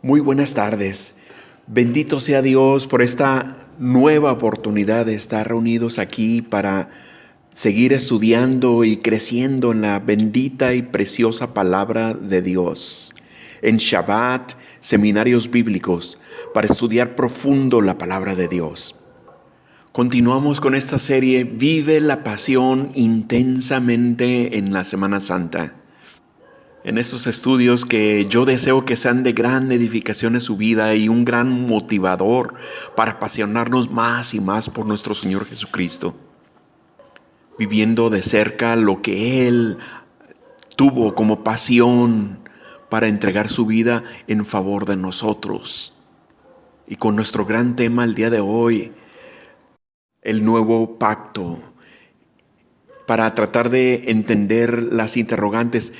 Muy buenas tardes. Bendito sea Dios por esta nueva oportunidad de estar reunidos aquí para seguir estudiando y creciendo en la bendita y preciosa palabra de Dios. En Shabbat, seminarios bíblicos, para estudiar profundo la palabra de Dios. Continuamos con esta serie Vive la pasión intensamente en la Semana Santa. En estos estudios que yo deseo que sean de gran edificación en su vida y un gran motivador para apasionarnos más y más por nuestro Señor Jesucristo, viviendo de cerca lo que Él tuvo como pasión para entregar su vida en favor de nosotros. Y con nuestro gran tema el día de hoy, el nuevo pacto, para tratar de entender las interrogantes.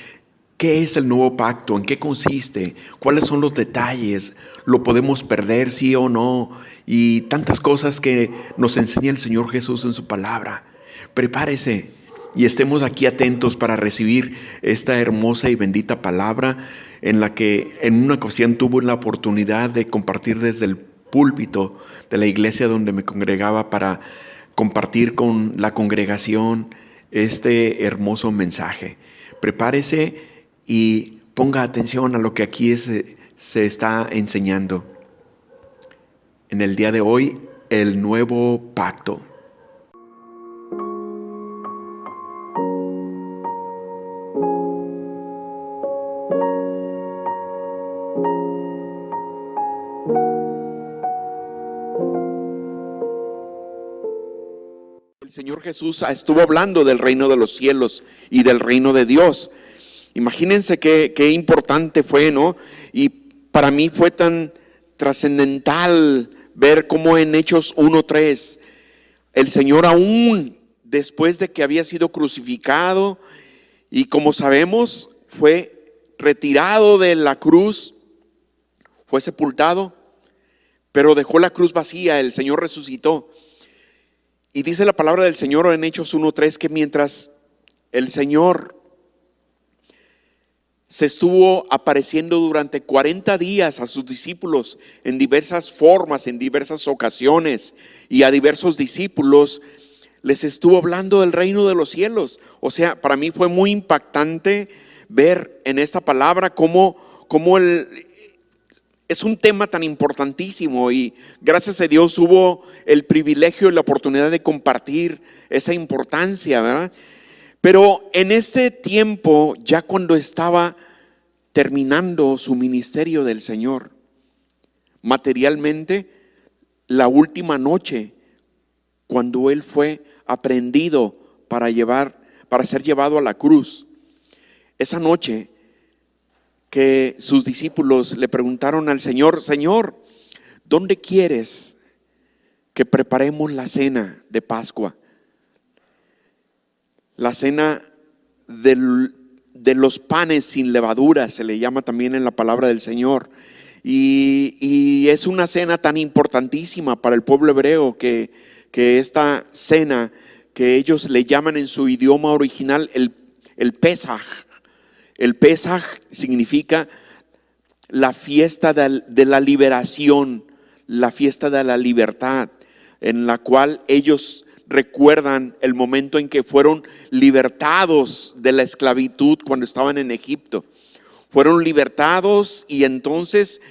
¿Qué es el nuevo pacto? ¿En qué consiste? ¿Cuáles son los detalles? ¿Lo podemos perder, sí o no? Y tantas cosas que nos enseña el Señor Jesús en su palabra. Prepárese y estemos aquí atentos para recibir esta hermosa y bendita palabra en la que en una ocasión tuve la oportunidad de compartir desde el púlpito de la iglesia donde me congregaba para compartir con la congregación este hermoso mensaje. Prepárese y ponga atención a lo que aquí se está enseñando. En el día de hoy, el nuevo pacto. El Señor Jesús estuvo hablando del reino de los cielos y del reino de Dios. Imagínense qué importante fue, ¿no? Y para mí fue tan trascendental ver cómo en Hechos 1:3 el Señor, aún después de que había sido crucificado y, como sabemos, fue retirado de la cruz, fue sepultado, pero dejó la cruz vacía. El Señor resucitó. Y dice la palabra del Señor en Hechos 1:3 que mientras el Señor se estuvo apareciendo durante 40 días a sus discípulos en diversas formas, en diversas ocasiones, y a diversos discípulos les estuvo hablando del reino de los cielos. O sea, para mí fue muy impactante ver en esta palabra cómo es un tema tan importantísimo, y gracias a Dios hubo el privilegio y la oportunidad de compartir esa importancia, ¿verdad? Pero en este tiempo, ya cuando estaba terminando su ministerio del Señor, materialmente, la última noche, cuando Él fue aprehendido para ser llevado a la cruz, esa noche que sus discípulos le preguntaron al Señor: Señor, ¿dónde quieres que preparemos la cena de Pascua? La cena de los panes sin levadura, se le llama también en la palabra del Señor. Y es una cena tan importantísima para el pueblo hebreo que esta cena, que ellos le llaman en su idioma original el Pesaj. El Pesaj significa la fiesta de la liberación, la fiesta de la libertad, en la cual ellos recuerdan el momento en que fueron libertados de la esclavitud cuando estaban en Egipto. Fueron libertados, y entonces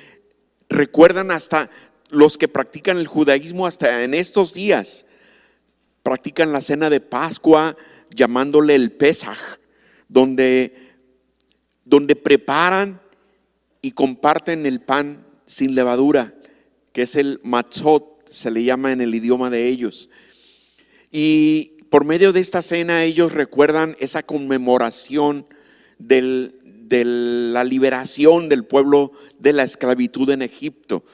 recuerdan, hasta los que practican el judaísmo hasta en estos días practican la cena de Pascua llamándole el Pesaj, donde preparan y comparten el pan sin levadura, que es el matzot, se le llama en el idioma de ellos. Y por medio de esta cena ellos recuerdan esa conmemoración de la liberación del pueblo de la esclavitud en Egipto.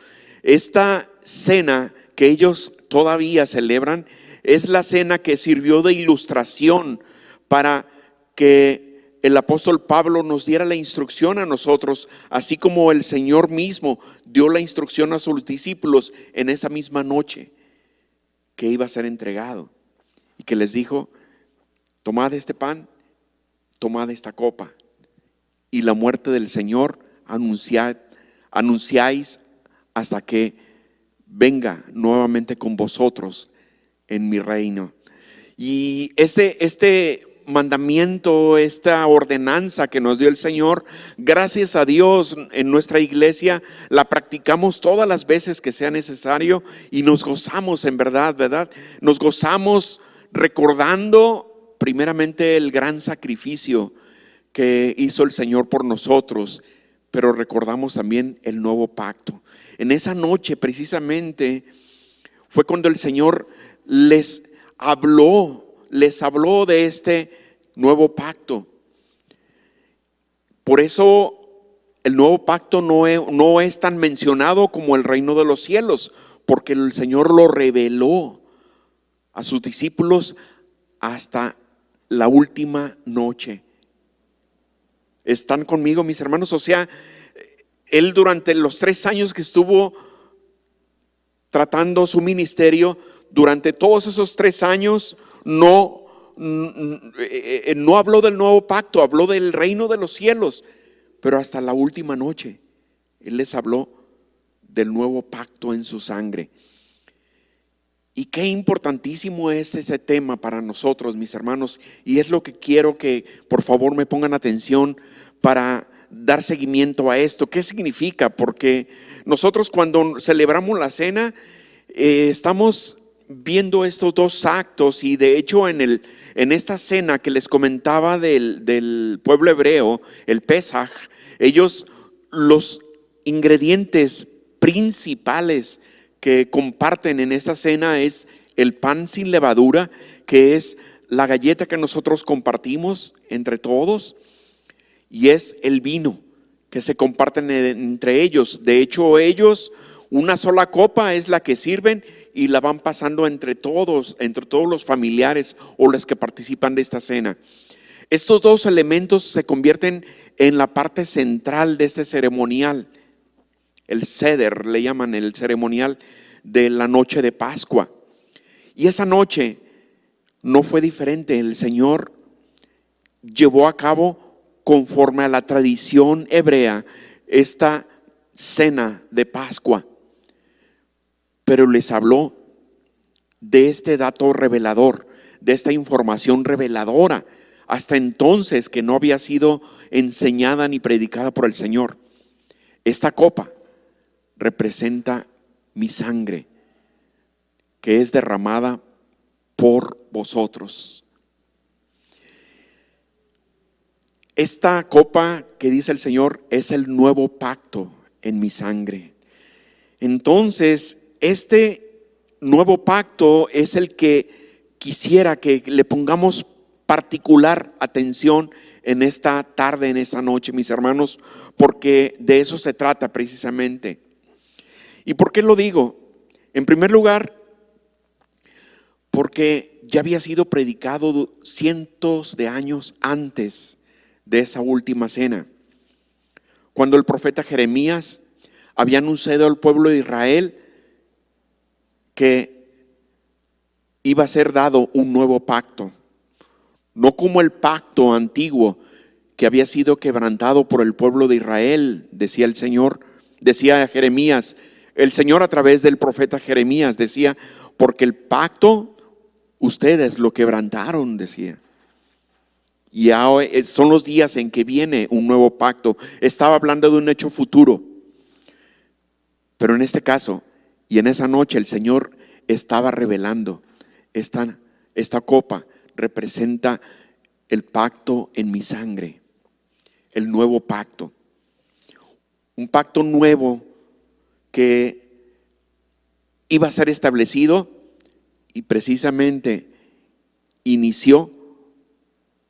Esta cena que ellos todavía celebran es la cena que sirvió de ilustración para que el apóstol Pablo nos diera la instrucción a nosotros, así como el Señor mismo dio la instrucción a sus discípulos en esa misma noche que iba a ser entregado, y que les dijo: tomad este pan, tomad esta copa, y la muerte del Señor anunciad anunciáis hasta que venga nuevamente con vosotros en mi reino. Y este mandamiento, esta ordenanza que nos dio el Señor, gracias a Dios, en nuestra iglesia la practicamos todas las veces que sea necesario y nos gozamos en verdad. Nos gozamos recordando primeramente el gran sacrificio que hizo el Señor por nosotros, pero recordamos también el nuevo pacto. En esa noche precisamente fue cuando el Señor les habló de este nuevo pacto. Por eso el nuevo pacto no es tan mencionado como el reino de los cielos, porque el Señor lo reveló a sus discípulos hasta la última noche. ¿Están conmigo, mis hermanos? O sea, Él durante los 3 años que estuvo tratando su ministerio, durante todos esos 3 años no habló del nuevo pacto, habló del reino de los cielos, pero hasta la última noche Él les habló del nuevo pacto en su sangre. Y qué importantísimo es ese tema para nosotros, mis hermanos, y es lo que quiero que por favor me pongan atención para dar seguimiento a esto. ¿Qué significa? Porque nosotros cuando celebramos la cena estamos viendo estos 2 actos, y de hecho en esta cena que les comentaba del pueblo hebreo, el Pesaj, ellos, los ingredientes principales que comparten en esta cena es el pan sin levadura, que es la galleta que nosotros compartimos entre todos, y es el vino que se comparten entre ellos. De hecho, ellos una sola copa es la que sirven y la van pasando entre todos los familiares o los que participan de esta cena. Estos 2 elementos se convierten en la parte central de este ceremonial. El Seder, le llaman el ceremonial de la noche de Pascua. Y esa noche no fue diferente. El Señor llevó a cabo, conforme a la tradición hebrea, esta cena de Pascua, pero les habló de este dato revelador, de esta información reveladora, hasta entonces que no había sido enseñada ni predicada por el Señor. Esta copa representa mi sangre, que es derramada por vosotros. Esta copa que dice el Señor es el nuevo pacto en mi sangre. Entonces, este nuevo pacto es el que quisiera que le pongamos particular atención en esta tarde, en esta noche, mis hermanos, porque de eso se trata precisamente. ¿Y por qué lo digo? En primer lugar, porque ya había sido predicado cientos de años antes de esa última cena, cuando el profeta Jeremías había anunciado al pueblo de Israel que iba a ser dado un nuevo pacto, no como el pacto antiguo que había sido quebrantado por el pueblo de Israel, decía el Señor, decía Jeremías, el Señor a través del profeta Jeremías decía, porque el pacto ustedes lo quebrantaron, decía. Y ahora son los días en que viene un nuevo pacto. Estaba hablando de un hecho futuro, pero en este caso y en esa noche el Señor estaba revelando esta copa representa el pacto en mi sangre, el nuevo pacto, un pacto nuevo que iba a ser establecido y precisamente inició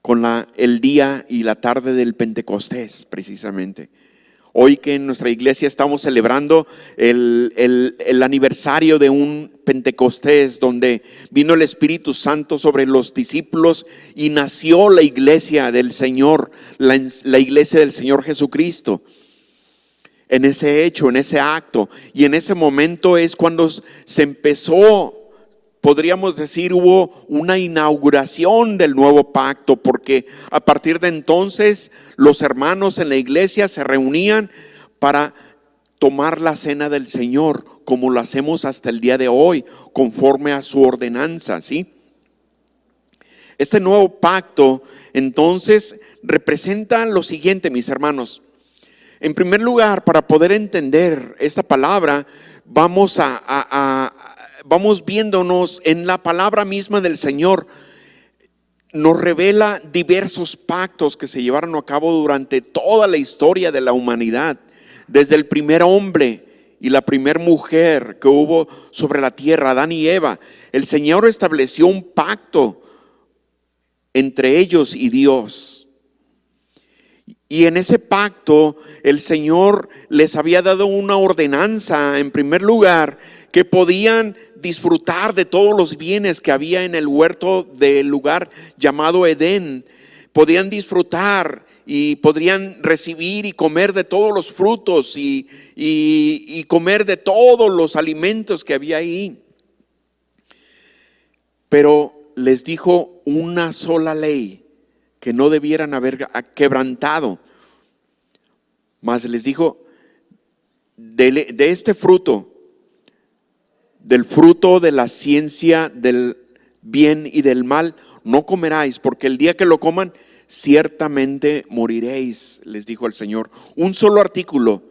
con el día y la tarde del Pentecostés, precisamente. Hoy que en nuestra iglesia estamos celebrando el aniversario de un Pentecostés donde vino el Espíritu Santo sobre los discípulos y nació la iglesia del Señor, la iglesia del Señor Jesucristo. En ese hecho, en ese acto y en ese momento es cuando se empezó, podríamos decir, hubo una inauguración del nuevo pacto, porque a partir de entonces los hermanos en la iglesia se reunían para tomar la cena del Señor, como lo hacemos hasta el día de hoy, conforme a su ordenanza, ¿sí? Este nuevo pacto, entonces, representa lo siguiente, mis hermanos. En primer lugar, para poder entender esta palabra, vamos viéndonos en la palabra misma del Señor. Nos revela diversos pactos que se llevaron a cabo durante toda la historia de la humanidad, desde el primer hombre y la primera mujer que hubo sobre la tierra, Adán y Eva. El Señor estableció un pacto entre ellos y Dios. Y en ese pacto el Señor les había dado una ordenanza, en primer lugar, que podían disfrutar de todos los bienes que había en el huerto del lugar llamado Edén. Podían disfrutar y podrían recibir y comer de todos los frutos y comer de todos los alimentos que había ahí. Pero les dijo una sola ley que no debieran haber quebrantado. Mas les dijo, de este fruto, del fruto de la ciencia del bien y del mal, no comeráis, porque el día que lo coman, ciertamente moriréis, les dijo el Señor. Un solo artículo.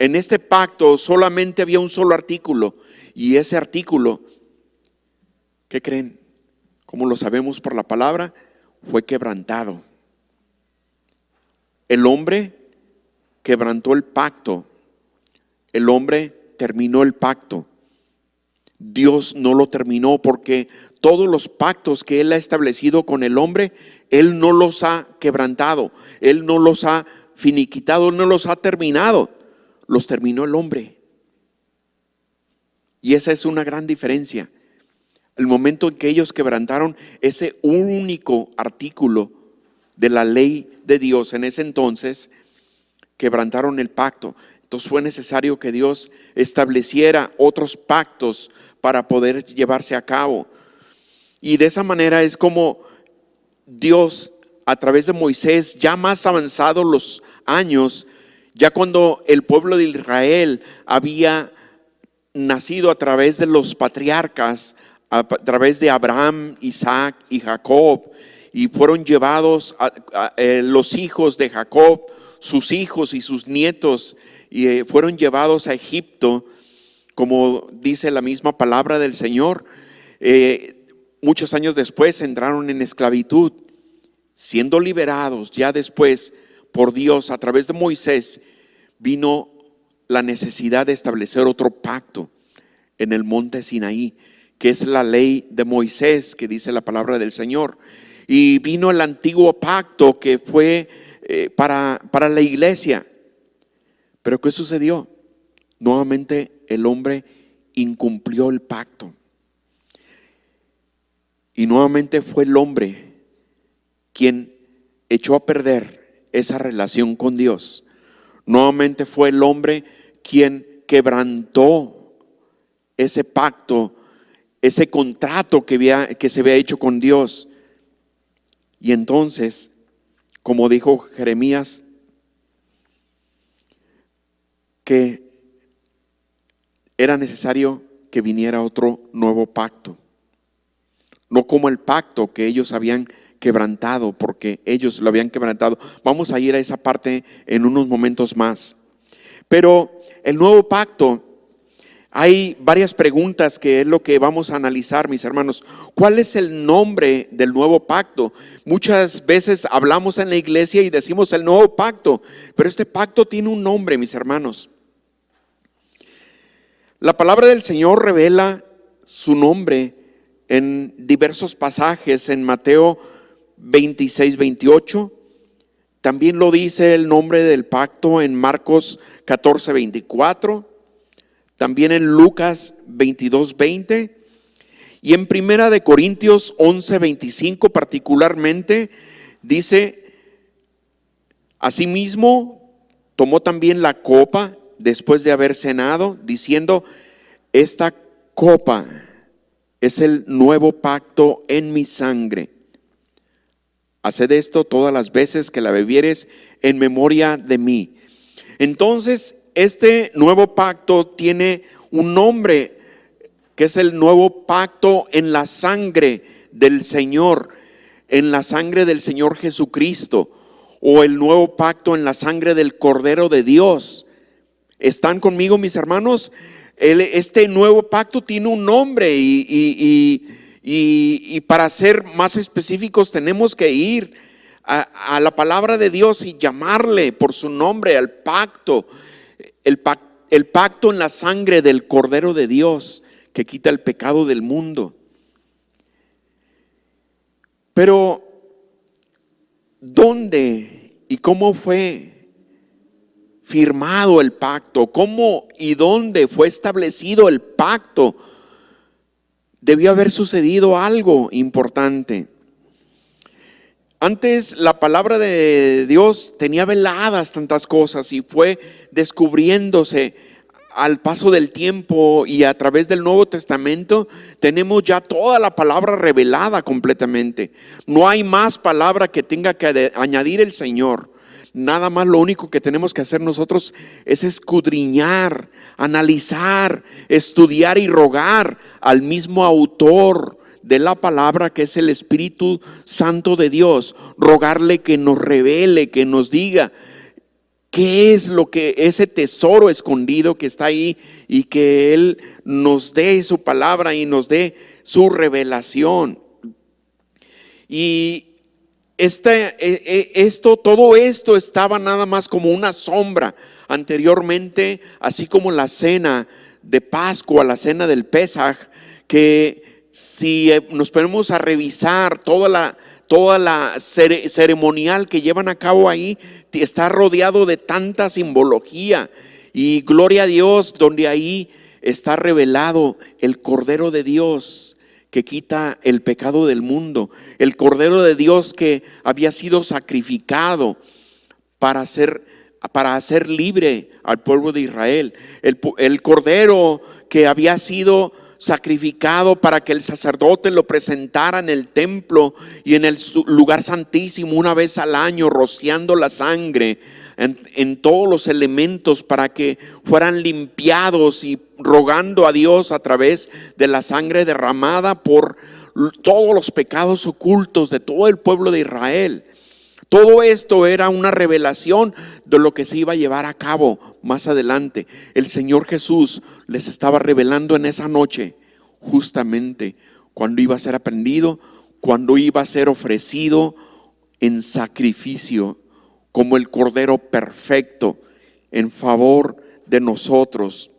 En este pacto solamente había un solo artículo, y ese artículo, ¿qué creen? Como lo sabemos por la palabra, fue quebrantado. El hombre quebrantó el pacto. El hombre terminó el pacto. Dios no lo terminó, porque todos los pactos que Él ha establecido con el hombre, Él no los ha quebrantado, Él no los ha finiquitado, no los ha terminado, los terminó el hombre. Y esa es una gran diferencia. El momento en que ellos quebrantaron ese único artículo de la ley de Dios, en ese entonces quebrantaron el pacto. Entonces fue necesario que Dios estableciera otros pactos para poder llevarse a cabo. Y de esa manera es como Dios, a través de Moisés, ya más avanzados los años, ya cuando el pueblo de Israel había nacido a través de los patriarcas, a través de Abraham, Isaac y Jacob, y fueron llevados los hijos de Jacob, sus hijos y sus nietos, y fueron llevados a Egipto, como dice la misma palabra del Señor. Muchos años después entraron en esclavitud, siendo liberados ya después por Dios a través de Moisés. Vino la necesidad de establecer otro pacto en el monte Sinaí, que es la ley de Moisés, que dice la palabra del Señor. Y vino el antiguo pacto, que fue para la iglesia. Pero ¿qué sucedió? Nuevamente el hombre incumplió el pacto. Y nuevamente fue el hombre quien echó a perder esa relación con Dios. Nuevamente fue el hombre quien quebrantó ese pacto, ese contrato que se había hecho con Dios. Y entonces, como dijo Jeremías, que era necesario que viniera otro nuevo pacto. No como el pacto que ellos habían quebrantado, porque ellos lo habían quebrantado. Vamos a ir a esa parte en unos momentos más. Pero el nuevo pacto, hay varias preguntas que es lo que vamos a analizar, mis hermanos. ¿Cuál es el nombre del nuevo pacto? Muchas veces hablamos en la iglesia y decimos el nuevo pacto, pero este pacto tiene un nombre, mis hermanos. La palabra del Señor revela su nombre en diversos pasajes, en Mateo 26, 28. También lo dice el nombre del pacto en Marcos 14, 24. También en Lucas 22, 20. Y en Primera de Corintios 11, 25 particularmente dice: asimismo tomó también la copa después de haber cenado, diciendo: esta copa es el nuevo pacto en mi sangre. Haced esto todas las veces que la bebieres en memoria de mí. Entonces, este nuevo pacto tiene un nombre, que es el nuevo pacto en la sangre del Señor, en la sangre del Señor Jesucristo, o el nuevo pacto en la sangre del Cordero de Dios. ¿Están conmigo, mis hermanos? Este nuevo pacto tiene un nombre y para ser más específicos tenemos que ir a la palabra de Dios y llamarle por su nombre al pacto, el pacto en la sangre del Cordero de Dios que quita el pecado del mundo. Pero ¿dónde y cómo fue firmado el pacto? ¿Cómo y dónde fue establecido el pacto? Debió haber sucedido algo importante. Antes la palabra de Dios tenía veladas tantas cosas y fue descubriéndose al paso del tiempo, y a través del Nuevo Testamento tenemos ya toda la palabra revelada completamente. No hay más palabra que tenga que añadir el Señor. Nada más, lo único que tenemos que hacer nosotros es escudriñar, analizar, estudiar y rogar al mismo autor de la palabra, que es el Espíritu Santo de Dios. Rogarle que nos revele, que nos diga qué es lo que ese tesoro escondido que está ahí, y que Él nos dé su palabra y nos dé su revelación. Y todo esto estaba nada más como una sombra anteriormente, así como la cena de Pascua, la cena del Pesaj, que si nos ponemos a revisar toda la ceremonial que llevan a cabo ahí, está rodeado de tanta simbología, y gloria a Dios, donde ahí está revelado el Cordero de Dios que quita el pecado del mundo, el Cordero de Dios que había sido sacrificado para hacer libre al pueblo de Israel, el Cordero que había sido sacrificado para que el sacerdote lo presentara en el templo y en el lugar santísimo una vez al año, rociando la sangre en todos los elementos para que fueran limpiados, y rogando a Dios a través de la sangre derramada por todos los pecados ocultos de todo el pueblo de Israel. Todo esto era una revelación de lo que se iba a llevar a cabo más adelante. El Señor Jesús les estaba revelando en esa noche justamente cuando iba a ser aprendido, cuando iba a ser ofrecido en sacrificio como el Cordero perfecto en favor de nosotros.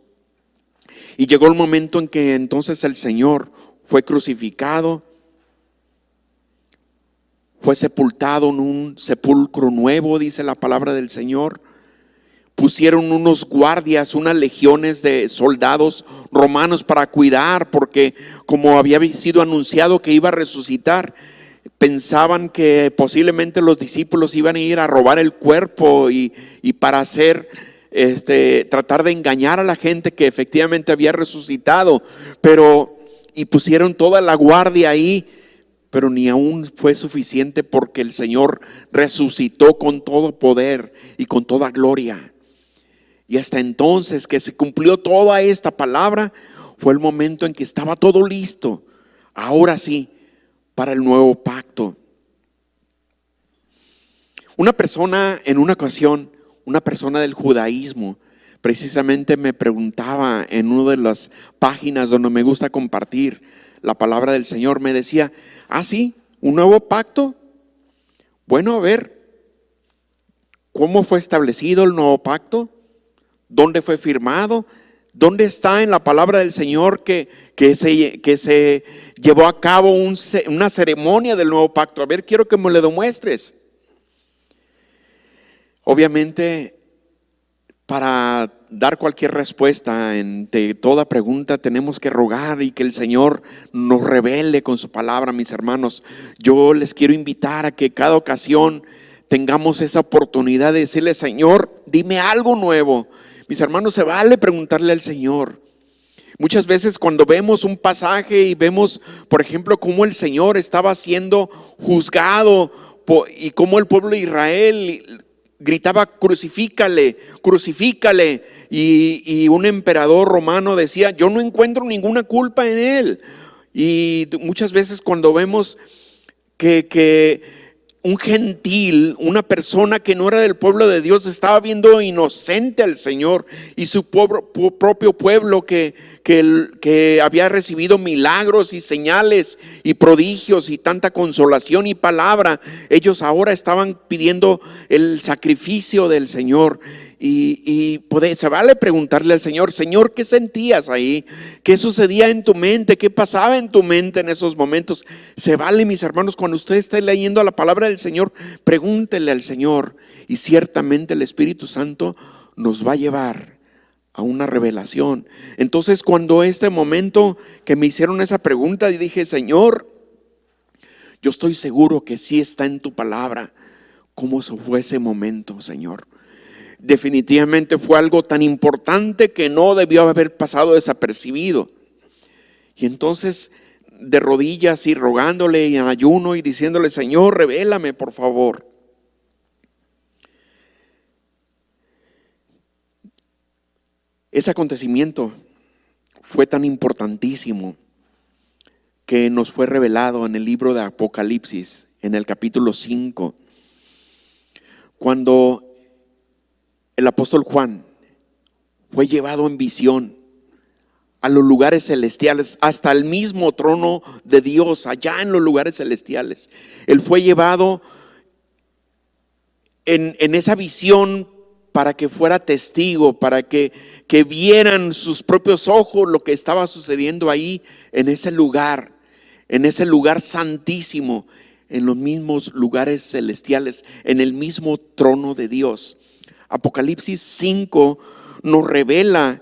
Y llegó el momento en que entonces el Señor fue crucificado, fue sepultado en un sepulcro nuevo, dice la palabra del Señor. Pusieron unos guardias, unas legiones de soldados romanos para cuidar, porque como había sido anunciado que iba a resucitar, pensaban que posiblemente los discípulos iban a ir a robar el cuerpo y para tratar de engañar a la gente que efectivamente había resucitado, y pusieron toda la guardia ahí. Pero ni aún fue suficiente, porque el Señor resucitó con todo poder y con toda gloria. Y hasta entonces que se cumplió toda esta palabra, fue el momento en que estaba todo listo, ahora sí, para el nuevo pacto. Una persona en una ocasión, una persona del judaísmo, precisamente me preguntaba en una de las páginas donde me gusta compartir la palabra del Señor, me decía: ¿ah, sí? ¿Un nuevo pacto? Bueno, a ver, ¿cómo fue establecido el nuevo pacto? ¿Dónde fue firmado? ¿Dónde está en la palabra del Señor que se llevó a cabo una ceremonia del nuevo pacto? A ver, quiero que me lo demuestres. Obviamente, para dar cualquier respuesta ante toda pregunta, tenemos que rogar y que el Señor nos revele con su palabra, mis hermanos. Yo les quiero invitar a que cada ocasión tengamos esa oportunidad de decirle: Señor, dime algo nuevo. Mis hermanos, se vale preguntarle al Señor. Muchas veces cuando vemos un pasaje y vemos, por ejemplo, cómo el Señor estaba siendo juzgado y cómo el pueblo de Israel gritaba: crucifícale, crucifícale. Y un emperador romano decía: yo no encuentro ninguna culpa en él. Y muchas veces cuando vemos que un gentil, una persona que no era del pueblo de Dios, estaba viendo inocente al Señor, y su propio pueblo que había recibido milagros y señales y prodigios y tanta consolación y palabra, ellos ahora estaban pidiendo el sacrificio del Señor. Se vale preguntarle al Señor: Señor, ¿qué sentías ahí? ¿Qué sucedía en tu mente? ¿Qué pasaba en tu mente en esos momentos? Se vale, mis hermanos, cuando usted esté leyendo la palabra del Señor, pregúntele al Señor, y ciertamente el Espíritu Santo nos va a llevar a una revelación. Entonces, cuando este momento que me hicieron esa pregunta, y dije: Señor, yo estoy seguro que sí está en tu palabra. ¿Cómo fue ese momento, Señor? Definitivamente fue algo tan importante que no debió haber pasado desapercibido. Y entonces, de rodillas y rogándole y en ayuno y diciéndole: Señor, revélame, por favor. Ese acontecimiento fue tan importantísimo que nos fue revelado en el libro de Apocalipsis, en el capítulo 5, cuando el apóstol Juan fue llevado en visión a los lugares celestiales, hasta el mismo trono de Dios, allá en los lugares celestiales. Él fue llevado en esa visión para que fuera testigo, para que vieran sus propios ojos lo que estaba sucediendo ahí, en ese lugar santísimo, en los mismos lugares celestiales, en el mismo trono de Dios. Apocalipsis 5 nos revela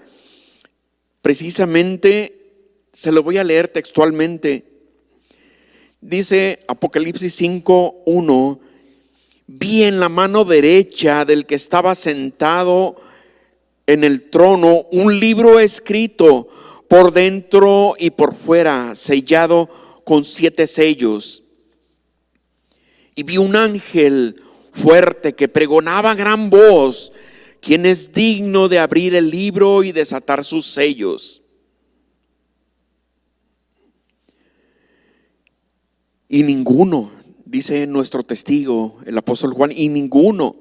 precisamente, se lo voy a leer textualmente. Dice Apocalipsis 5:1: vi en la mano derecha del que estaba sentado en el trono un libro escrito por dentro y por fuera, sellado con 7 sellos. Y vi un ángel fuerte que pregonaba a gran voz: ¿quién es digno de abrir el libro y desatar sus sellos? Y ninguno, dice nuestro testigo, el apóstol Juan, y ninguno,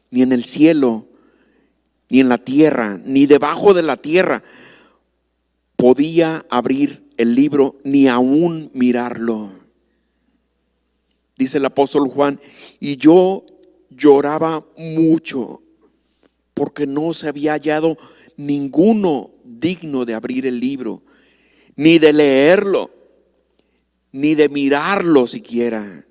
ni en el cielo, ni en la tierra, ni debajo de la tierra, podía abrir el libro, ni aún mirarlo. Dice el apóstol Juan: y yo lloraba mucho, porque no se había hallado ninguno digno de abrir el libro, ni de leerlo, ni de mirarlo siquiera.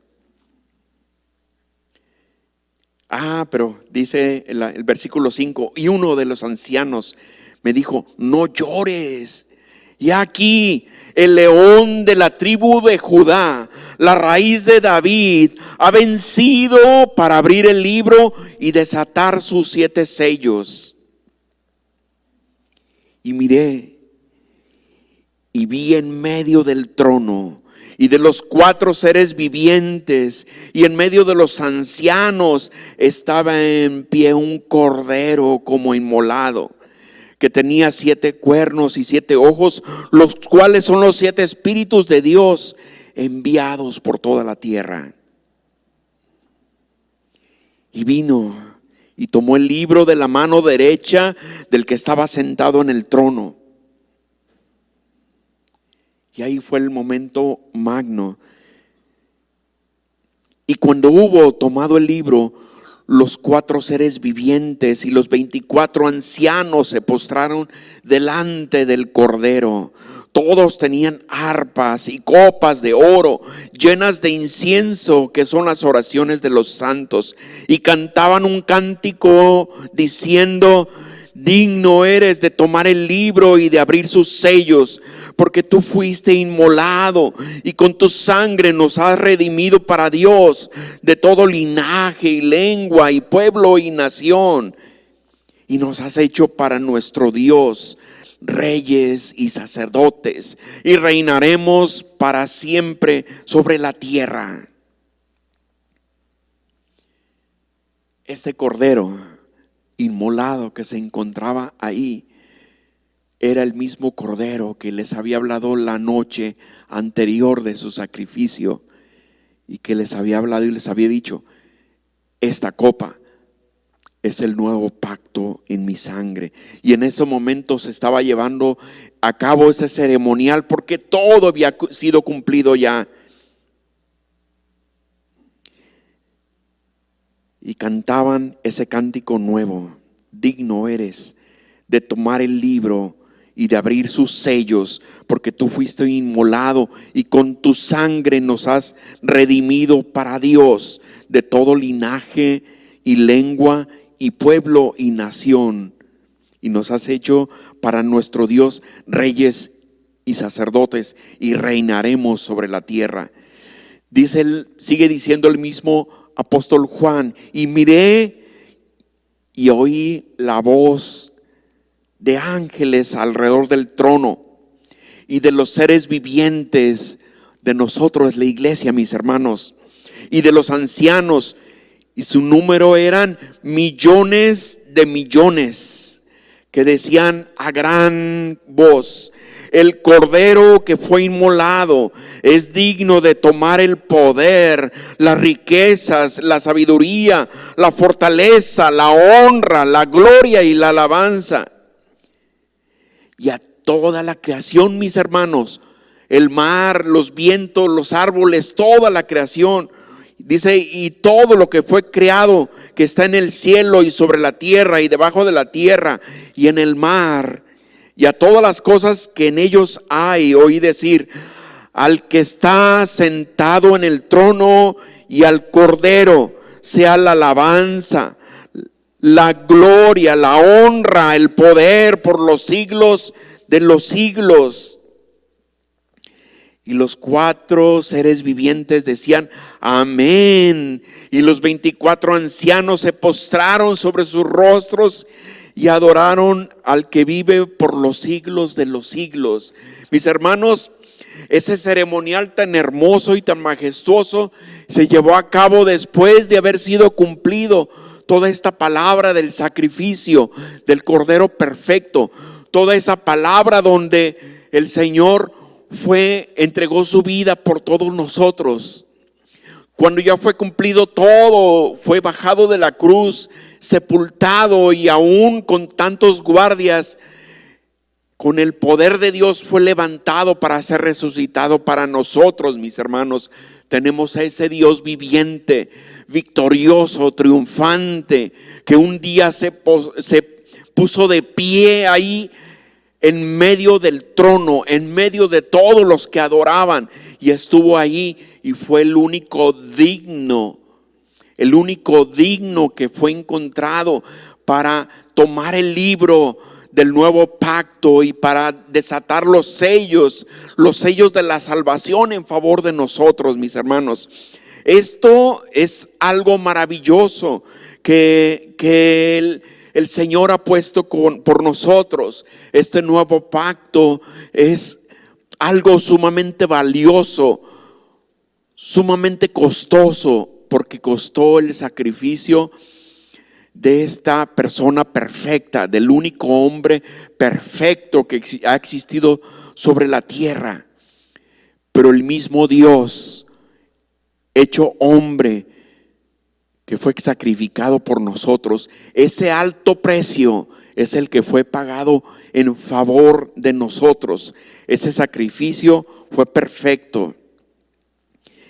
Pero dice el versículo 5: y uno de los ancianos me dijo: no llores. Y aquí el león de la tribu de Judá, la raíz de David, ha vencido para abrir el libro y desatar sus 7 sellos. Y miré y vi en medio del trono y de los 4 seres vivientes y en medio de los ancianos estaba en pie un cordero como inmolado, que tenía 7 cuernos y 7 ojos, los cuales son los 7 espíritus de Dios enviados por toda la tierra. Y vino y tomó el libro de la mano derecha del que estaba sentado en el trono. Y ahí fue el momento magno. Y cuando hubo tomado el libro, los 4 seres vivientes y los 24 ancianos se postraron delante del Cordero. Todos tenían arpas y copas de oro llenas de incienso, que son las oraciones de los santos, y cantaban un cántico diciendo: digno eres de tomar el libro y de abrir sus sellos, porque tú fuiste inmolado y con tu sangre nos has redimido para Dios de todo linaje y lengua y pueblo y nación, y nos has hecho para nuestro Dios reyes y sacerdotes, y reinaremos para siempre sobre la tierra. Este cordero inmolado que se encontraba ahí era el mismo cordero que les había hablado la noche anterior de su sacrificio, y que les había hablado y les había dicho: esta copa es el nuevo pacto en mi sangre. Y en ese momento se estaba llevando a cabo ese ceremonial, porque todo había sido cumplido ya. Y cantaban ese cántico nuevo: digno eres de tomar el libro y de abrir sus sellos, porque tú fuiste inmolado y con tu sangre nos has redimido para Dios de todo linaje y lengua y pueblo y nación, y nos has hecho para nuestro Dios reyes y sacerdotes, y reinaremos sobre la tierra. Dice él, sigue diciendo el mismo apóstol Juan: y miré y oí la voz de ángeles alrededor del trono y de los seres vivientes, de nosotros, la iglesia, mis hermanos, y de los ancianos, y su número eran millones de millones, que decían a gran voz: el cordero que fue inmolado es digno de tomar el poder, las riquezas, la sabiduría, la fortaleza, la honra, la gloria y la alabanza. Y a toda la creación, mis hermanos, el mar, los vientos, los árboles, toda la creación, dice, y todo lo que fue creado, que está en el cielo y sobre la tierra y debajo de la tierra y en el mar, y a todas las cosas que en ellos hay, oí decir: al que está sentado en el trono y al cordero sea la alabanza, la gloria, la honra, el poder por los siglos de los siglos. Y los 4 seres vivientes decían: amén. Y los 24 ancianos se postraron sobre sus rostros y adoraron al que vive por los siglos de los siglos. Mis hermanos, ese ceremonial tan hermoso y tan majestuoso se llevó a cabo después de haber sido cumplido toda esta palabra del sacrificio del Cordero perfecto, toda esa palabra donde el Señor entregó su vida por todos nosotros. Cuando ya fue cumplido todo, fue bajado de la cruz, sepultado, y aún con tantos guardias, con el poder de Dios fue levantado para ser resucitado para nosotros, mis hermanos. Tenemos a ese Dios viviente, victorioso, triunfante, que un día se puso de pie ahí en medio del trono, en medio de todos los que adoraban, y estuvo ahí y fue el único digno que fue encontrado para tomar el libro del nuevo pacto y para desatar los sellos de la salvación en favor de nosotros, mis hermanos. Esto es algo maravilloso que el Señor ha puesto por nosotros. Este nuevo pacto es algo sumamente valioso, sumamente costoso, porque costó el sacrificio de esta persona perfecta, del único hombre perfecto que ha existido sobre la tierra. Pero el mismo Dios, hecho hombre, que fue sacrificado por nosotros, ese alto precio es el que fue pagado en favor de nosotros. Ese sacrificio fue perfecto.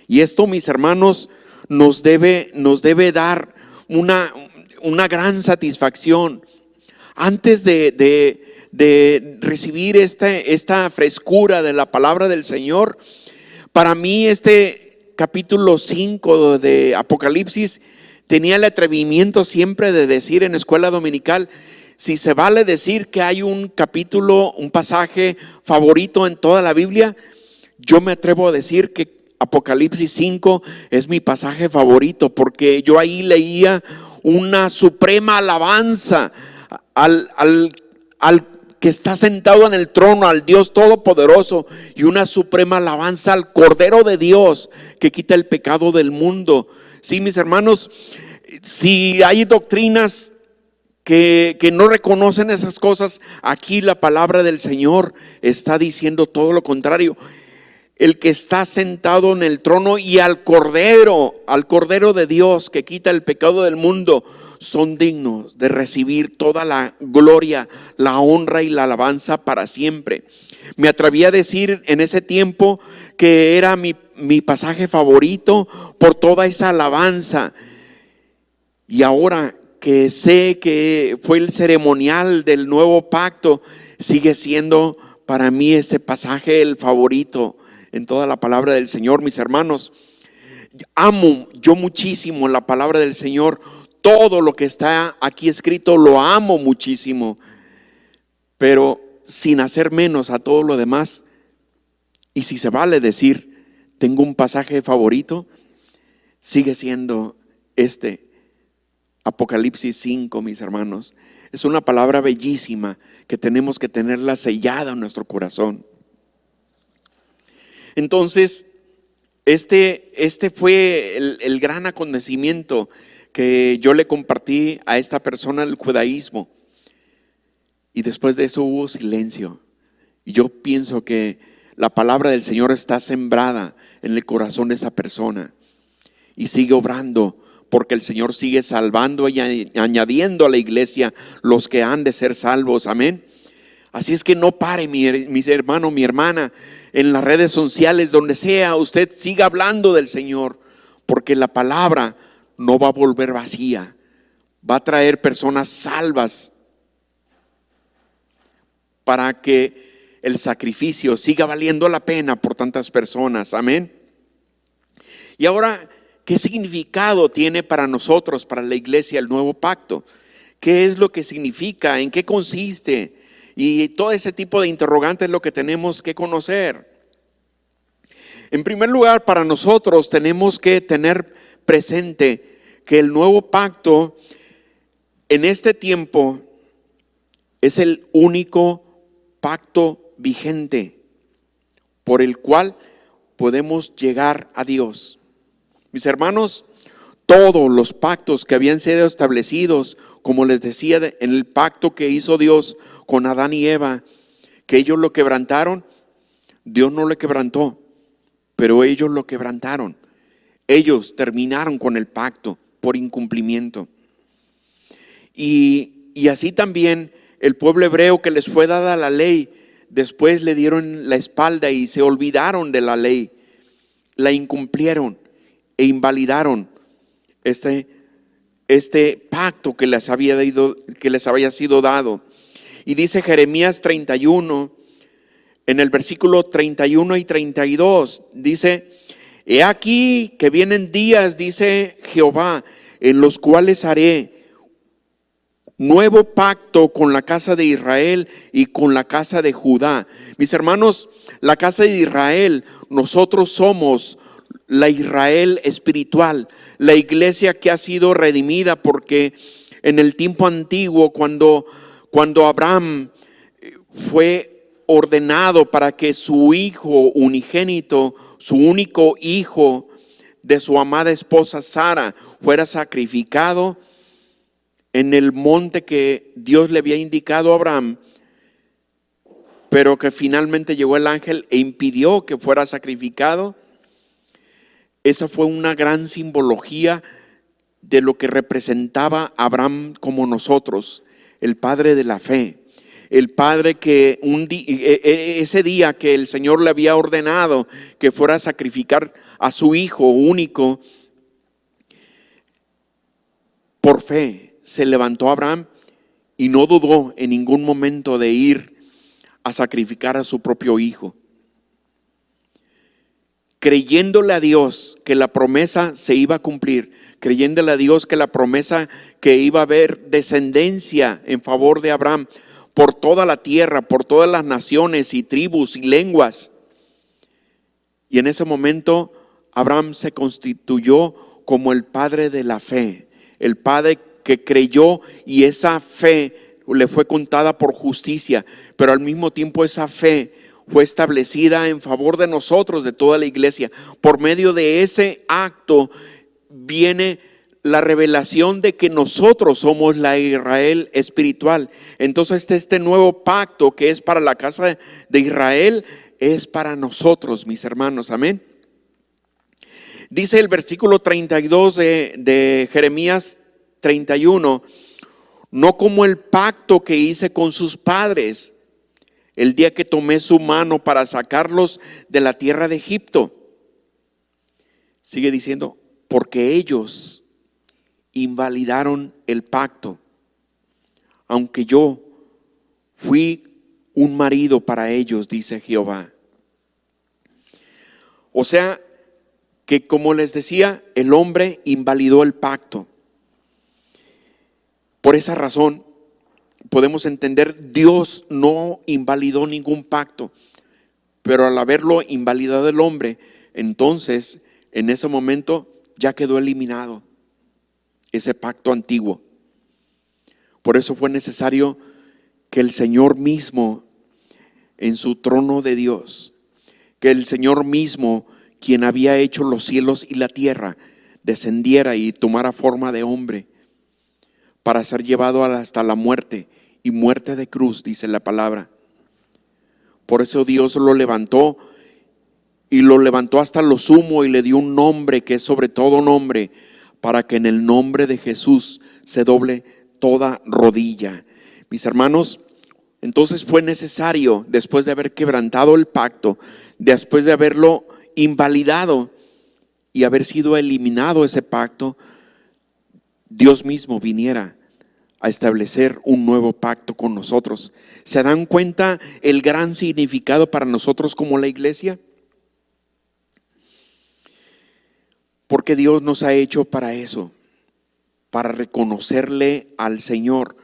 Y esto, mis hermanos, nos debe dar una gran satisfacción. Antes de recibir esta frescura de la palabra del Señor, para mí este capítulo 5 de Apocalipsis tenía el atrevimiento siempre de decir en escuela dominical: si se vale decir que hay un capítulo, un pasaje favorito en toda la Biblia, yo me atrevo a decir que Apocalipsis 5 es mi pasaje favorito, porque yo ahí leía una suprema alabanza al que está sentado en el trono, al Dios Todopoderoso, y una suprema alabanza al Cordero de Dios que quita el pecado del mundo. Sí, mis hermanos, Si hay doctrinas que no reconocen esas cosas, aquí la palabra del Señor está diciendo todo lo contrario. El que está sentado en el trono y al Cordero de Dios que quita el pecado del mundo, son dignos de recibir toda la gloria, la honra y la alabanza para siempre. Me atreví a decir en ese tiempo que era mi pasaje favorito por toda esa alabanza. Y ahora que sé que fue el ceremonial del nuevo pacto, sigue siendo para mí ese pasaje el favorito en toda la palabra del Señor. Mis hermanos, amo yo muchísimo la palabra del Señor. Todo lo que está aquí escrito lo amo muchísimo, pero sin hacer menos a todo lo demás. Y si se vale decir, tengo un pasaje favorito, sigue siendo Apocalipsis 5, mis hermanos. Es una palabra bellísima que tenemos que tenerla sellada en nuestro corazón. Entonces, este fue el gran acontecimiento que yo le compartí a esta persona del judaísmo. Y después de eso hubo silencio. Y yo pienso que la palabra del Señor está sembrada en el corazón de esa persona y sigue obrando, porque el Señor sigue salvando y añadiendo a la iglesia los que han de ser salvos. Amén. Así es que no pare, mis hermanos, mi hermana, en las redes sociales, donde sea, usted siga hablando del Señor, porque la palabra no va a volver vacía, va a traer personas salvas para que el sacrificio siga valiendo la pena por tantas personas. Amén. Y ahora, ¿qué significado tiene para nosotros, para la iglesia, el nuevo pacto? ¿Qué es lo que significa? ¿En qué consiste? Y todo ese tipo de interrogantes es lo que tenemos que conocer. En primer lugar, para nosotros tenemos que tener presente que el nuevo pacto en este tiempo es el único pacto vigente por el cual podemos llegar a Dios. Mis hermanos, todos los pactos que habían sido establecidos, como les decía, en el pacto que hizo Dios con Adán y Eva, que ellos lo quebrantaron, Dios no lo quebrantó, pero ellos lo quebrantaron. Ellos terminaron con el pacto por incumplimiento. Y así también el pueblo hebreo, que les fue dada la ley, después le dieron la espalda y se olvidaron de la ley, la incumplieron e invalidaron este pacto que les había sido dado. Y dice Jeremías 31, en el versículo 31 y 32, dice: he aquí que vienen días, dice Jehová, en los cuales haré nuevo pacto con la casa de Israel y con la casa de Judá. Mis hermanos, la casa de Israel, nosotros somos la Israel espiritual, la iglesia que ha sido redimida, porque en el tiempo antiguo, cuando Abraham fue ordenado para que su hijo unigénito, su único hijo de su amada esposa Sara, fuera sacrificado en el monte que Dios le había indicado a Abraham, pero que finalmente llegó el ángel e impidió que fuera sacrificado. Esa fue una gran simbología de lo que representaba Abraham como nosotros, el padre de la fe, el padre que ese día que el Señor le había ordenado que fuera a sacrificar a su hijo único, por fe se levantó Abraham y no dudó en ningún momento de ir a sacrificar a su propio hijo, creyéndole a Dios que la promesa se iba a cumplir, creyéndole a Dios que la promesa que iba a haber descendencia en favor de Abraham por toda la tierra, por todas las naciones y tribus y lenguas. Y en ese momento Abraham se constituyó como el padre de la fe, el padre que creyó, y esa fe le fue contada por justicia, pero al mismo tiempo esa fe fue establecida en favor de nosotros, de toda la iglesia. Por medio de ese acto viene la revelación de que nosotros somos la Israel espiritual. Entonces este nuevo pacto que es para la casa de Israel es para nosotros, mis hermanos. Amén. Dice el versículo 32 de Jeremías 31: no como el pacto que hice con sus padres el día que tomé su mano para sacarlos de la tierra de Egipto. Sigue diciendo, porque ellos invalidaron el pacto, aunque yo fui un marido para ellos, dice Jehová. O sea que, como les decía, el hombre invalidó el pacto. Por esa razón podemos entender, Dios no invalidó ningún pacto, pero al haberlo invalidado el hombre, entonces en ese momento ya quedó eliminado ese pacto antiguo. Por eso fue necesario que el Señor mismo, en su trono de Dios, que el Señor mismo, quien había hecho los cielos y la tierra, descendiera y tomara forma de hombre para ser llevado hasta la muerte, y muerte de cruz, dice la palabra. Por eso Dios lo levantó, y lo levantó hasta lo sumo, y le dio un nombre que es sobre todo nombre, para que en el nombre de Jesús se doble toda rodilla. Mis hermanos, entonces fue necesario, después de haber quebrantado el pacto, después de haberlo invalidado y haber sido eliminado ese pacto, Dios mismo viniera a establecer un nuevo pacto con nosotros. ¿Se dan cuenta el gran significado para nosotros como la iglesia? Porque Dios nos ha hecho para eso, para reconocerle al Señor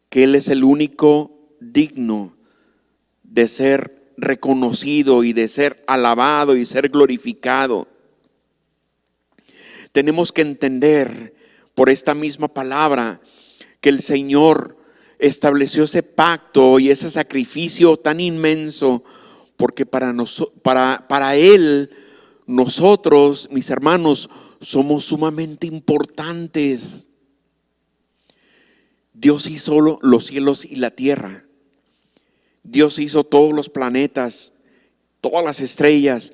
que Él es el único digno de ser reconocido y de ser alabado y ser glorificado. Tenemos que entender por esta misma palabra que el Señor estableció ese pacto y ese sacrificio tan inmenso, porque para Él, nosotros, mis hermanos, somos sumamente importantes. Dios hizo los cielos y la tierra. Dios hizo todos los planetas, todas las estrellas,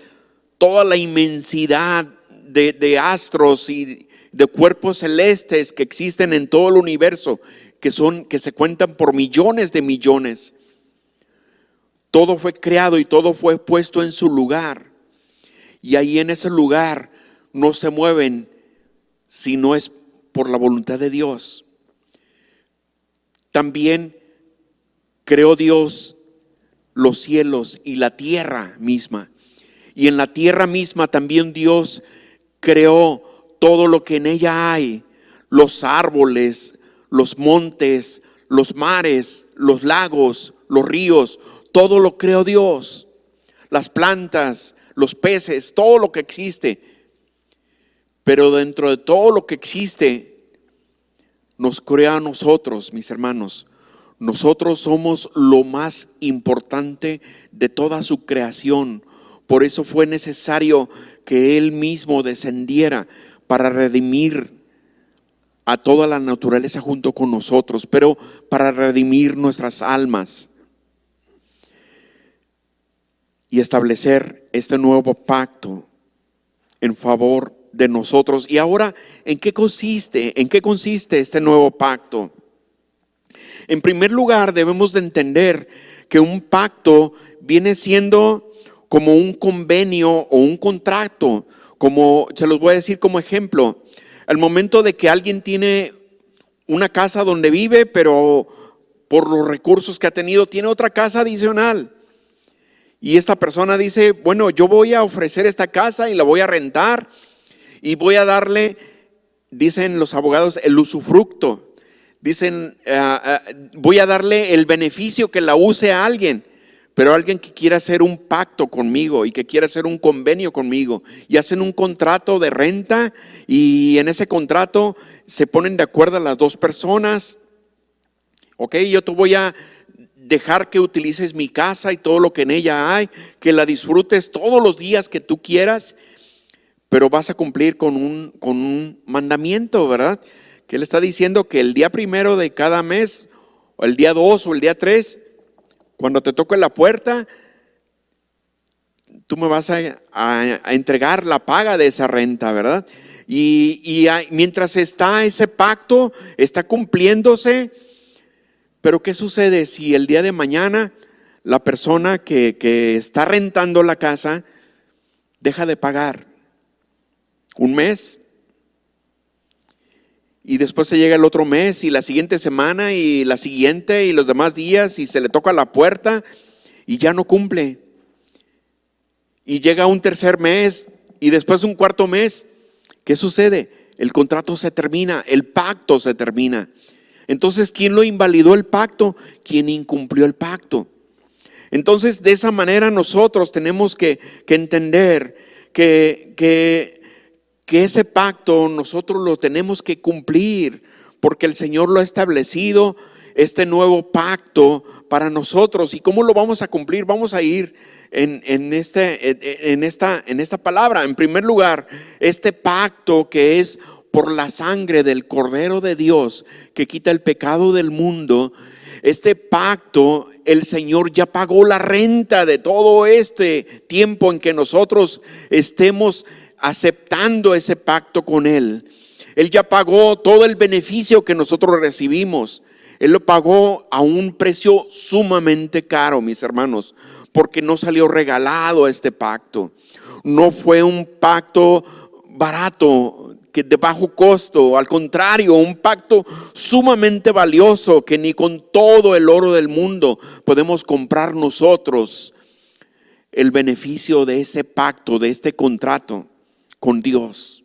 toda la inmensidad de astros y de cuerpos celestes que existen en todo el universo, que se cuentan por millones de millones. Todo fue creado y todo fue puesto en su lugar. Y ahí en ese lugar no se mueven si no es por la voluntad de Dios. También creó Dios los cielos y la tierra misma. Y en la tierra misma también Dios creó todo lo que en ella hay: los árboles, los montes, los mares, los lagos, los ríos. Todo lo creó Dios. Las plantas, los peces, todo lo que existe. Pero dentro de todo lo que existe, nos crea a nosotros, mis hermanos. Nosotros somos lo más importante de toda su creación. Por eso fue necesario que Él mismo descendiera para redimir a toda la naturaleza junto con nosotros, pero para redimir nuestras almas y establecer este nuevo pacto en favor de nosotros. Y ahora, ¿en qué consiste? ¿En qué consiste este nuevo pacto? En primer lugar, debemos de entender que un pacto viene siendo como un convenio o un contrato. Como se los voy a decir como ejemplo, al momento de que alguien tiene una casa donde vive, pero por los recursos que ha tenido tiene otra casa adicional, y esta persona dice, bueno, yo voy a ofrecer esta casa y la voy a rentar y voy a darle, dicen los abogados, el usufructo. Dicen, voy a darle el beneficio que la use a alguien. Pero alguien que quiera hacer un pacto conmigo y que quiera hacer un convenio conmigo, y hacen un contrato de renta, y en ese contrato se ponen de acuerdo las dos personas. Ok, yo te voy a dejar que utilices mi casa y todo lo que en ella hay, que la disfrutes todos los días que tú quieras, pero vas a cumplir con un mandamiento, ¿verdad? Que Él está diciendo que el día 1 de cada mes, o el día 2 o el día 3, cuando te toque la puerta, tú me vas a entregar la paga de esa renta, ¿verdad? Y mientras está ese pacto, está cumpliéndose. Pero ¿qué sucede si el día de mañana la persona que está rentando la casa deja de pagar un mes? Y después se llega el otro mes y la siguiente semana y la siguiente y los demás días y se le toca la puerta y ya no cumple. Y llega un tercer mes y después un cuarto mes. ¿Qué sucede? El contrato se termina, el pacto se termina. Entonces, ¿quién lo invalidó el pacto? ¿Quién incumplió el pacto? Entonces, de esa manera nosotros tenemos que entender que ese pacto nosotros lo tenemos que cumplir, porque el Señor lo ha establecido, este nuevo pacto para nosotros. ¿Y cómo lo vamos a cumplir? Vamos a ir en esta palabra. En primer lugar, este pacto que es por la sangre del Cordero de Dios que quita el pecado del mundo. Este pacto, el Señor ya pagó la renta de todo este tiempo en que nosotros estemos aceptando ese pacto con Él. Él ya pagó todo el beneficio que nosotros recibimos. Él lo pagó a un precio sumamente caro, mis hermanos, porque no salió regalado este pacto. No fue un pacto barato, que de bajo costo, al contrario, un pacto sumamente valioso que ni con todo el oro del mundo podemos comprar nosotros el beneficio de ese pacto, de este contrato con Dios.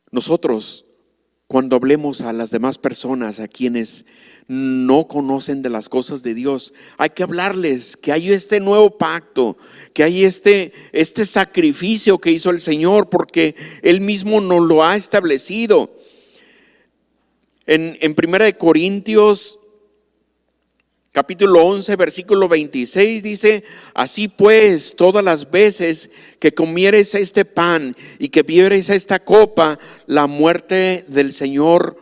Nosotros, cuando hablemos a las demás personas, a quienes no conocen de las cosas de Dios, hay que hablarles que hay este nuevo pacto, que hay este sacrificio que hizo el Señor, porque Él mismo nos lo ha establecido. En 1 Corintios capítulo 11, versículo 26 dice: así pues, todas las veces que comiereis este pan y que bebiereis esta copa, la muerte del Señor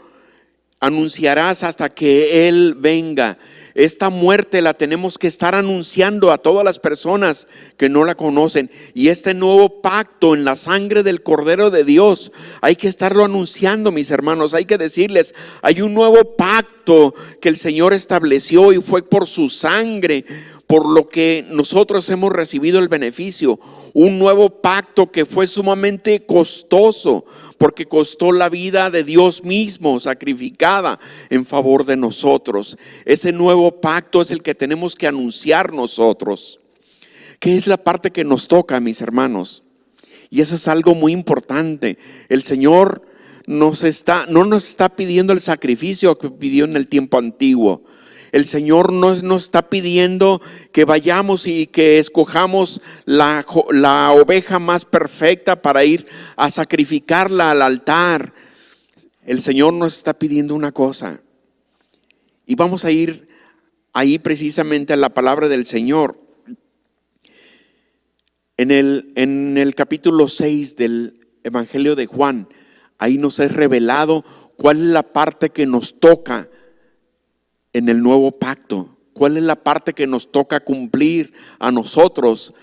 anunciarás hasta que Él venga. Esta muerte la tenemos que estar anunciando a todas las personas que no la conocen. Y este nuevo pacto en la sangre del Cordero de Dios, hay que estarlo anunciando, mis hermanos. Hay que decirles, hay un nuevo pacto que el Señor estableció y fue por su sangre, por lo que nosotros hemos recibido el beneficio. Un nuevo pacto que fue sumamente costoso, porque costó la vida de Dios mismo sacrificada en favor de nosotros. Ese nuevo pacto es el que tenemos que anunciar nosotros. ¿Qué es la parte que nos toca, mis hermanos? Y eso es algo muy importante. El Señor no nos está pidiendo el sacrificio que pidió en el tiempo antiguo. El Señor nos está pidiendo que vayamos y que escojamos la oveja más perfecta para ir a sacrificarla al altar. El Señor nos está pidiendo una cosa. Y vamos a ir ahí precisamente a la palabra del Señor. En el capítulo 6 del Evangelio de Juan, ahí nos es revelado cuál es la parte que nos toca en el nuevo pacto. ¿Cuál es la parte que nos toca cumplir a nosotros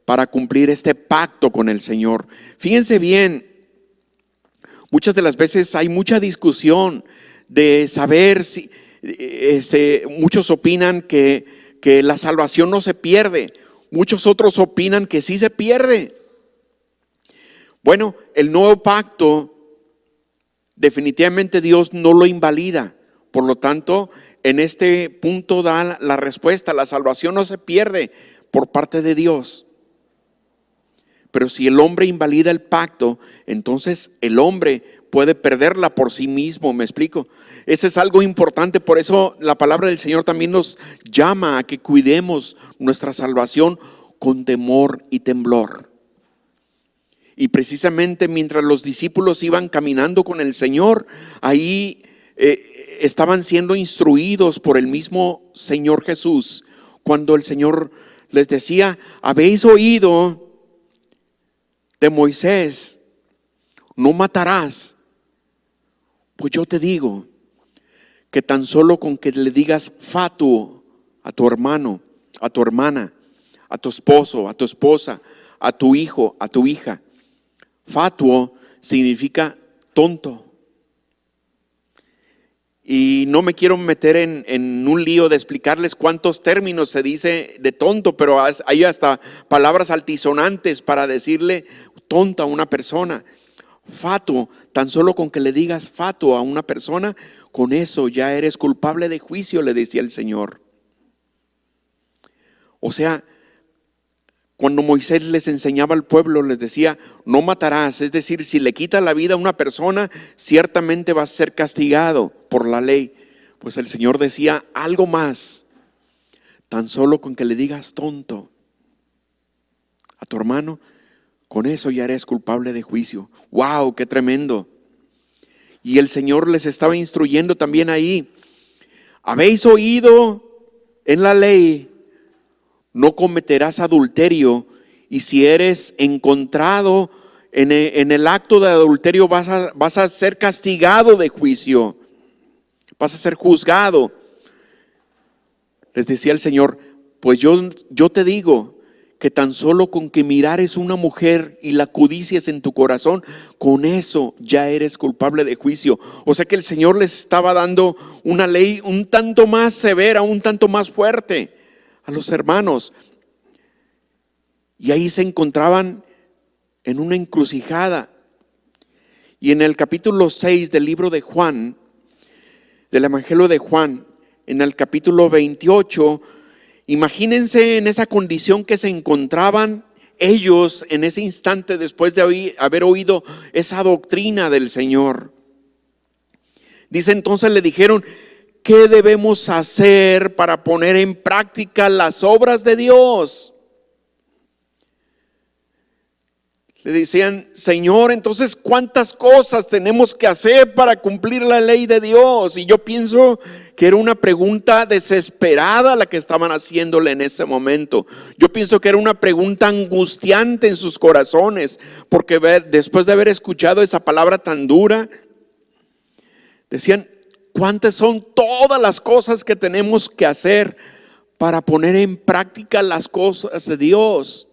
para cumplir este pacto con el Señor? Fíjense bien, muchas de las veces hay mucha discusión de saber si muchos opinan que la salvación no se pierde, muchos otros opinan que sí se pierde. Bueno, el nuevo pacto definitivamente Dios no lo invalida. Por lo tanto, en este punto da la respuesta: la salvación no se pierde por parte de Dios. Pero si el hombre invalida el pacto, entonces el hombre puede perderla por sí mismo. ¿Me explico? Eso es algo importante. Por eso la palabra del Señor también nos llama a que cuidemos nuestra salvación con temor y temblor. Y precisamente mientras los discípulos iban caminando con el Señor, ahí estaban siendo instruidos por el mismo Señor Jesús, cuando el Señor les decía: habéis oído de Moisés, no matarás, pues yo te digo que tan solo con que le digas fatuo a tu hermano, a tu hermana, a tu esposo, a tu esposa, a tu hijo, a tu hija. Fatuo significa tonto. Y no me quiero meter en un lío de explicarles cuántos términos se dice de tonto, pero hay hasta palabras altisonantes para decirle tonto a una persona. Fatuo, tan solo con que le digas fatuo a una persona, con eso ya eres culpable de juicio, le decía el Señor. O sea, cuando Moisés les enseñaba al pueblo, les decía, no matarás. Es decir, si le quitas la vida a una persona, ciertamente vas a ser castigado por la ley. Pues el Señor decía algo más. Tan solo con que le digas tonto a tu hermano, con eso ya eres culpable de juicio. ¡Wow! ¡Qué tremendo! Y el Señor les estaba instruyendo también ahí. Habéis oído en la ley, no cometerás adulterio, y si eres encontrado en el acto de adulterio vas a ser castigado de juicio, vas a ser juzgado. Les decía el Señor, pues yo te digo que tan solo con que mirares una mujer y la codicias en tu corazón, con eso ya eres culpable de juicio. O sea que el Señor les estaba dando una ley un tanto más severa, un tanto más fuerte a los hermanos. Y ahí se encontraban en una encrucijada. Y en el capítulo 6 del libro de Juan, del Evangelio de Juan, en el capítulo 28, imagínense en esa condición que se encontraban ellos en ese instante después de haber oído esa doctrina del Señor. Dice, entonces le dijeron, ¿qué debemos hacer para poner en práctica las obras de Dios? Le decían, Señor, entonces ¿cuántas cosas tenemos que hacer para cumplir la ley de Dios? Y yo pienso que era una pregunta desesperada la que estaban haciéndole en ese momento. Yo pienso que era una pregunta angustiante en sus corazones, porque después de haber escuchado esa palabra tan dura, decían, ¿cuántas son todas las cosas que tenemos que hacer para poner en práctica las cosas de Dios?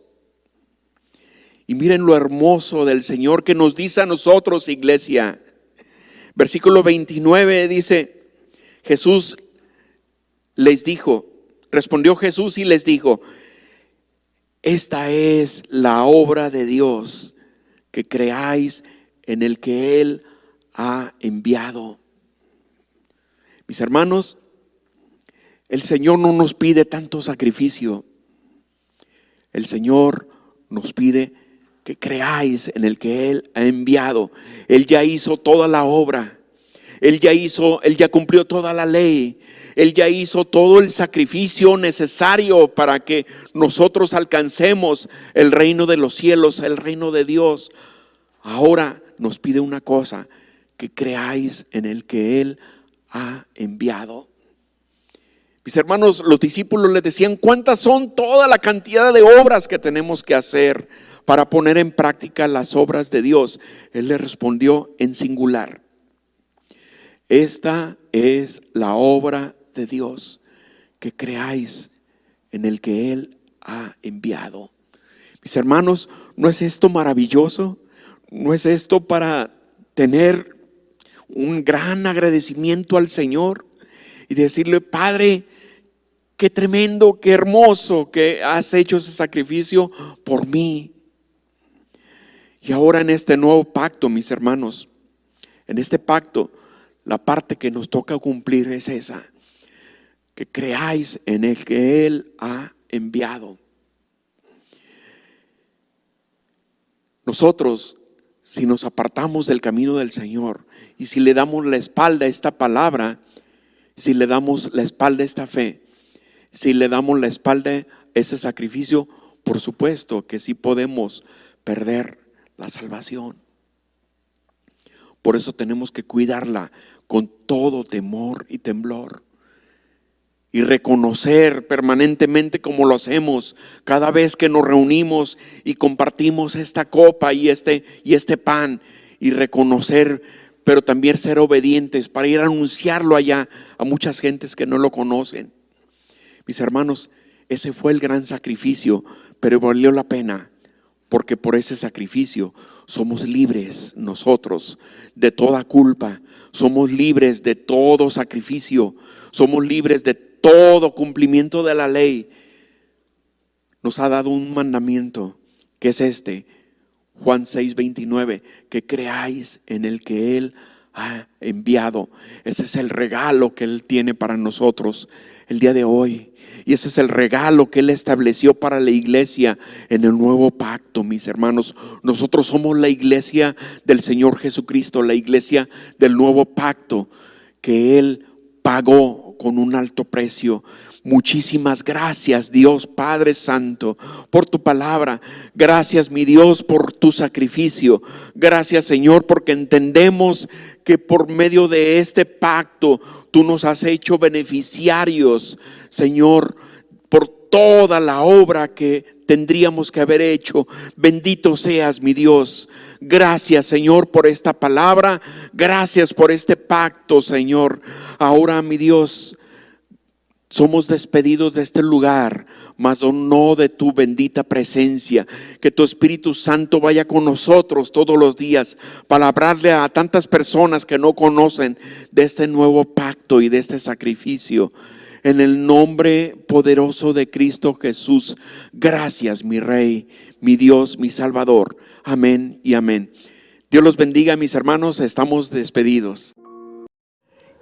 Y miren lo hermoso del Señor que nos dice a nosotros, iglesia. Versículo 29 dice, Jesús les dijo, respondió Jesús y les dijo, esta es la obra de Dios, que creáis en el que Él ha enviado. Mis hermanos, el Señor no nos pide tanto sacrificio. El Señor nos pide que creáis en el que Él ha enviado. Él ya hizo toda la obra. Él ya cumplió toda la ley. Él ya hizo todo el sacrificio necesario para que nosotros alcancemos el reino de los cielos, el reino de Dios. Ahora nos pide una cosa, que creáis en el que Él ha enviado. Mis hermanos, los discípulos les decían, ¿cuántas son toda la cantidad de obras que tenemos que hacer para poner en práctica las obras de Dios? Él les respondió en singular, esta es la obra de Dios, que creáis en el que Él ha enviado. Mis hermanos, ¿no es esto maravilloso? ¿No es esto para tener un gran agradecimiento al Señor y decirle, Padre, qué tremendo, qué hermoso que has hecho ese sacrificio por mí? Y ahora en este nuevo pacto, mis hermanos, en este pacto, la parte que nos toca cumplir es esa, que creáis en el que Él ha enviado. Nosotros, si nos apartamos del camino del Señor y si le damos la espalda a esta palabra, si le damos la espalda a esta fe, si le damos la espalda a ese sacrificio, por supuesto que sí podemos perder la salvación. Por eso tenemos que cuidarla con todo temor y temblor. y reconocer permanentemente, como lo hacemos cada vez que nos reunimos y compartimos esta copa y este pan, y reconocer, pero también ser obedientes para ir a anunciarlo allá a muchas gentes que no lo conocen. Mis hermanos, ese fue el gran sacrificio, pero valió la pena, porque por ese sacrificio somos libres nosotros de toda culpa, somos libres de todo sacrificio, somos libres de todo cumplimiento de la ley. Nos ha dado un mandamiento, que es este, Juan 6:29, que creáis en el que Él ha enviado. Ese es el regalo que Él tiene para nosotros el día de hoy. Y ese es el regalo que Él estableció para la iglesia en el nuevo pacto, mis hermanos. Nosotros somos la iglesia del Señor Jesucristo, la iglesia del nuevo pacto que Él pagó con un alto precio. Muchísimas gracias, Dios Padre Santo, por tu palabra. Gracias, mi Dios, por tu sacrificio. Gracias, Señor, porque entendemos que por medio de este pacto tú nos has hecho beneficiarios, Señor, por toda la obra que tendríamos que haber hecho. Bendito seas, mi Dios. Gracias, Señor, por esta palabra. Gracias por este pacto, Señor. Ahora, mi Dios, somos despedidos de este lugar, mas no de tu bendita presencia. Que tu Espíritu Santo vaya con nosotros todos los días para hablarle a tantas personas que no conocen de este nuevo pacto y de este sacrificio. En el nombre poderoso de Cristo Jesús. Gracias, mi Rey, mi Dios, mi Salvador. Amén y amén. Dios los bendiga, mis hermanos. Estamos despedidos.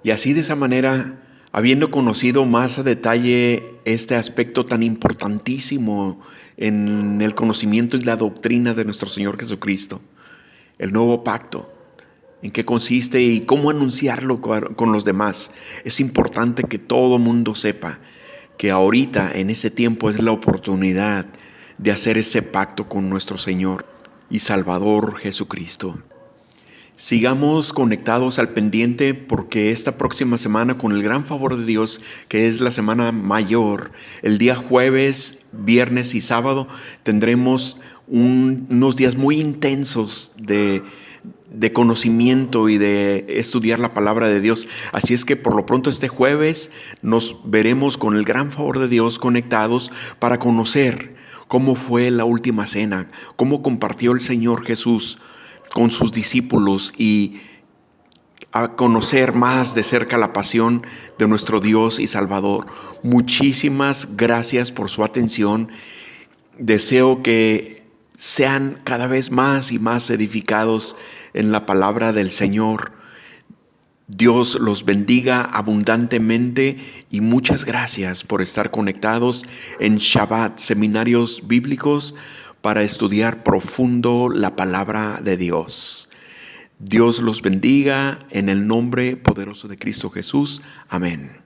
Y así, de esa manera, habiendo conocido más a detalle este aspecto tan importantísimo en el conocimiento y la doctrina de nuestro Señor Jesucristo, el nuevo pacto, en qué consiste y cómo anunciarlo con los demás, es importante que todo mundo sepa que ahorita, en ese tiempo, es la oportunidad de hacer ese pacto con nuestro Señor y Salvador Jesucristo. Sigamos conectados al pendiente, porque esta próxima semana, con el gran favor de Dios, que es la semana mayor, el día jueves, viernes y sábado, tendremos unos días muy intensos de conocimiento y de estudiar la palabra de Dios. Así es que por lo pronto este jueves nos veremos con el gran favor de Dios conectados para conocer cómo fue la última cena, cómo compartió el Señor Jesús con sus discípulos y a conocer más de cerca la pasión de nuestro Dios y Salvador. Muchísimas gracias por su atención. Deseo que sean cada vez más y más edificados en la palabra del Señor. Dios los bendiga abundantemente y muchas gracias por estar conectados en Shabbat, seminarios bíblicos para estudiar profundo la palabra de Dios. Dios los bendiga en el nombre poderoso de Cristo Jesús. Amén.